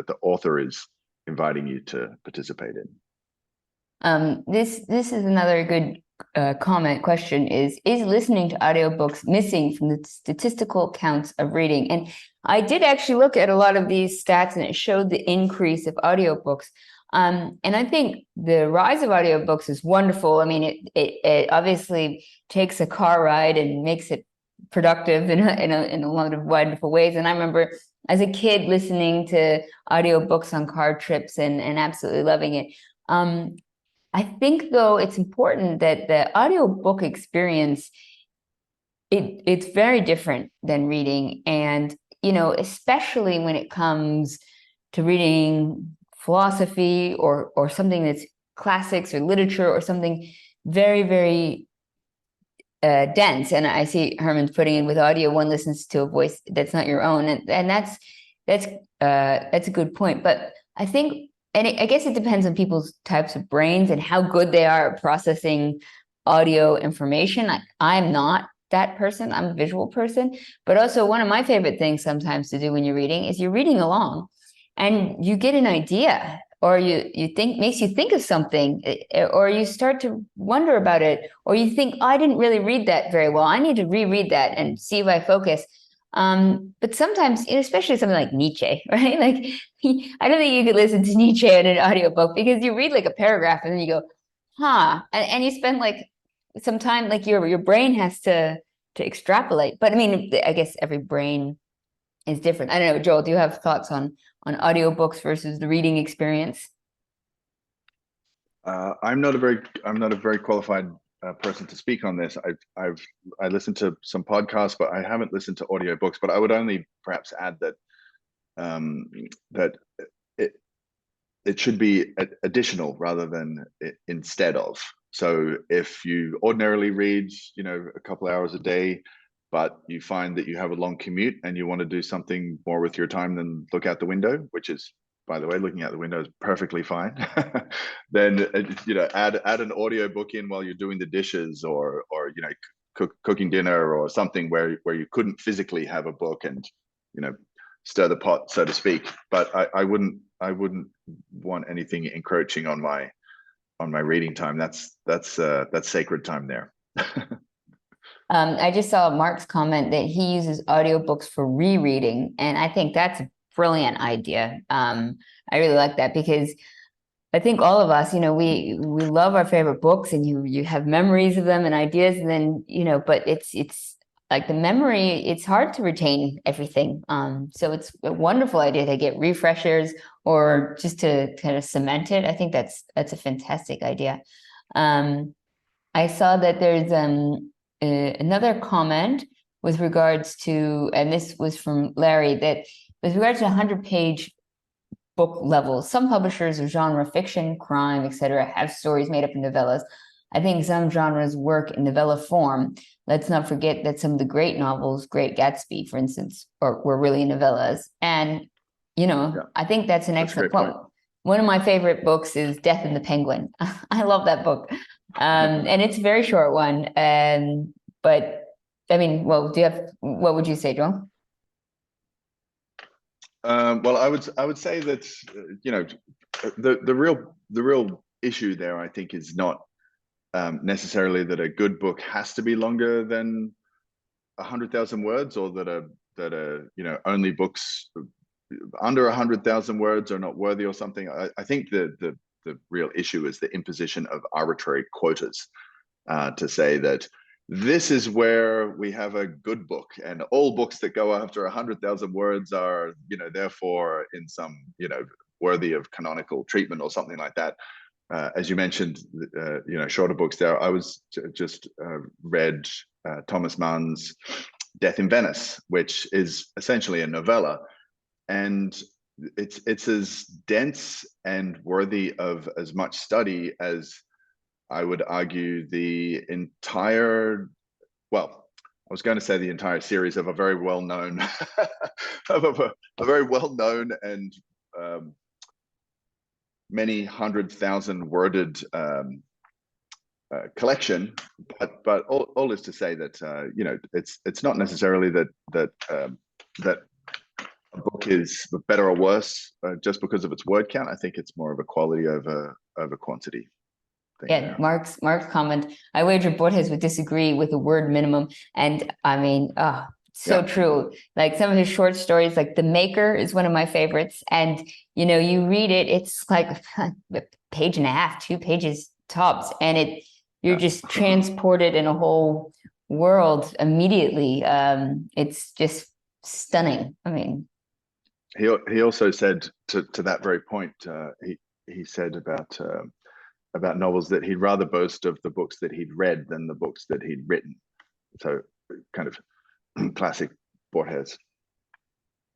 the author is inviting you to participate in. This is another good question is listening to audiobooks missing from the statistical counts of reading? And I did actually look at a lot of these stats, and it showed the increase of audiobooks. And I think the rise of audiobooks is wonderful. I mean, it obviously takes a car ride and makes it productive in a lot of wonderful ways. And I remember as a kid listening to audiobooks on car trips and absolutely loving it. I think, though, it's important that the audiobook experience, it's very different than reading. And, especially when it comes to reading philosophy or something that's classics or literature or something very, very dense. And I see Herman's putting in with audio, one listens to a voice that's not your own. And that's a good point. But I think, and I guess it depends on people's types of brains and how good they are at processing audio information. I'm not that person. I'm a visual person. But also, one of my favorite things sometimes to do when you're reading is you're reading along and you get an idea, or you think, makes you think of something, or you start to wonder about it, or you think, I didn't really read that very well. I need to reread that and see if I focus. But sometimes, especially something like Nietzsche, right? Like, I don't think you could listen to Nietzsche in an audiobook, because you read like a paragraph and then you go, and you spend like some time, like your brain has to extrapolate. But I mean, I guess every brain is different. I don't know, Joel, do you have thoughts on audiobooks versus the reading experience? I'm not a very qualified person to speak on this. I listened to some podcasts, but I haven't listened to audiobooks. But I would only perhaps add that that it should be additional rather than instead of. So if you ordinarily read, a couple hours a day, but you find that you have a long commute and you want to do something more with your time than look out the window, which is, by the way, looking out the window is perfectly fine, then add an audio book in while you're doing the dishes, or cooking dinner or something where you couldn't physically have a book and stir the pot, so to speak. But I wouldn't want anything encroaching on my reading time. That's sacred time there. I just saw Mark's comment that he uses audiobooks for rereading, and I think that's a brilliant idea. I really like that, because I think all of us, we love our favorite books, and you have memories of them and ideas, and then but it's like the memory, it's hard to retain everything. So it's a wonderful idea to get refreshers or just to kind of cement it. I think that's a fantastic idea. I saw that there's another comment with regards to, and this was from Larry, that with regards to 100-page book levels, some publishers of genre fiction, crime, etc., have stories made up in novellas. I think some genres work in novella form. Let's not forget that some of the great novels, Great Gatsby, for instance, were really novellas. And, I think that's an excellent point. One of my favorite books is Death and the Penguin. I love that book. And it's a very short one. But I mean, well, what would you say, John? Well, I would say that the real issue there, I think, is not necessarily that a good book has to be longer than 100,000 words, or that only books under 100,000 words are not worthy or something. I think the real issue is the imposition of arbitrary quotas to say that this is where we have a good book, and all books that go after 100,000 words are, therefore in some, worthy of canonical treatment or something like that. As you mentioned, shorter books there. I was just read Thomas Mann's Death in Venice, which is essentially a novella, and it's as dense and worthy of as much study as, I would argue, the entire, well, I was going to say the entire series of a very well-known, and many 100,000 worded collection. But all is to say that it's not necessarily that a book is better or worse just because of its word count. I think it's more of a quality over quantity. Yeah, Mark's comment. I wager Borges would disagree with the word minimum, and I mean, true. Like some of his short stories, like The Maker, is one of my favorites, and you read it, it's like a page and a half, 2 pages tops, and you're just transported in a whole world immediately. It's just stunning. I mean, he also said to that very point, he said about novels that he'd rather boast of the books that he'd read than the books that he'd written. So kind of classic Borges.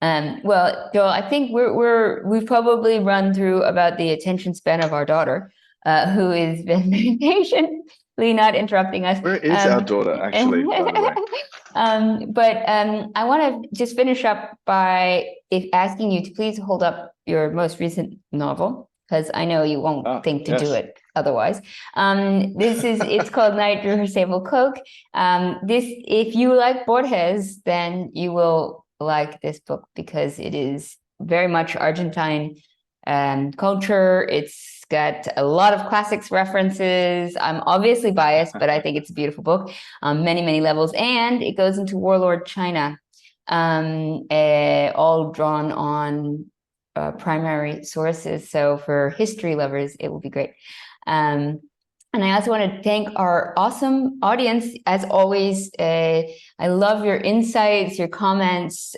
Well, Joel, I think we've probably run through about the attention span of our daughter, who has been very patiently not interrupting us. Where is our daughter, actually, by the way? But I want to just finish up by asking you to please hold up your most recent novel, because I know you won't think to do it otherwise. It's called Night, Drew Her Sable Cloak. If you like Borges, then you will like this book, because it is very much Argentine culture. It's got a lot of classics references. I'm obviously biased, but I think it's a beautiful book on many, many levels. And it goes into warlord China, all drawn on primary sources. So for history lovers, it will be great. And I also want to thank our awesome audience. As always, I love your insights, your comments.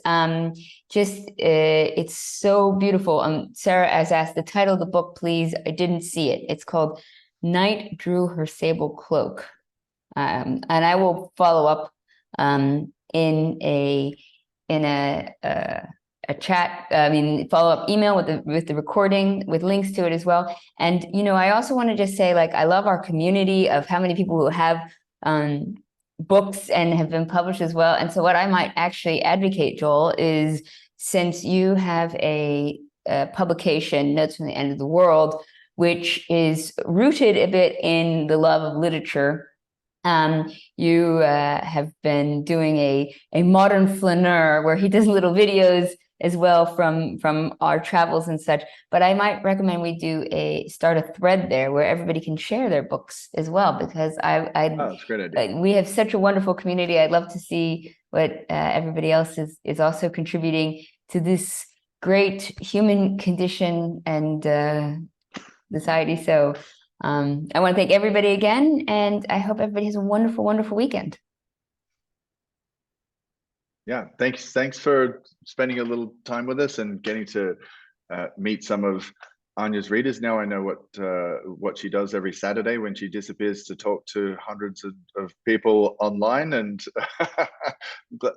It's so beautiful. Sarah has asked the title of the book, please. I didn't see it. It's called Night Drew Her Sable Cloak. And I will follow up in a chat, follow-up email with the recording, with links to it as well. And, I also want to just say, I love our community of how many people who have books and have been published as well. And so what I might actually advocate, Joel, is, since you have a publication, Notes from the End of the World, which is rooted a bit in the love of literature, you have been doing a modern flaneur where he does little videos as well from our travels and such. But I might recommend we start a thread there where everybody can share their books as well, because that's a great idea. we have such a wonderful community. I'd love to see what everybody else is also contributing to this great human condition, and society. So I want to thank everybody again, and I hope everybody has a wonderful, wonderful weekend. Yeah, thanks for spending a little time with us and getting to meet some of Anya's readers. Now I know what she does every Saturday when she disappears to talk to hundreds of people online, and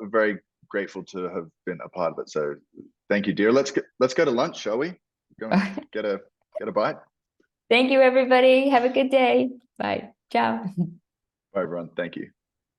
very grateful to have been a part of it. So thank you, dear. Let's go to lunch, shall we? Go and get a bite. Thank you, everybody. Have a good day. Bye. Ciao. Bye, everyone. Thank you.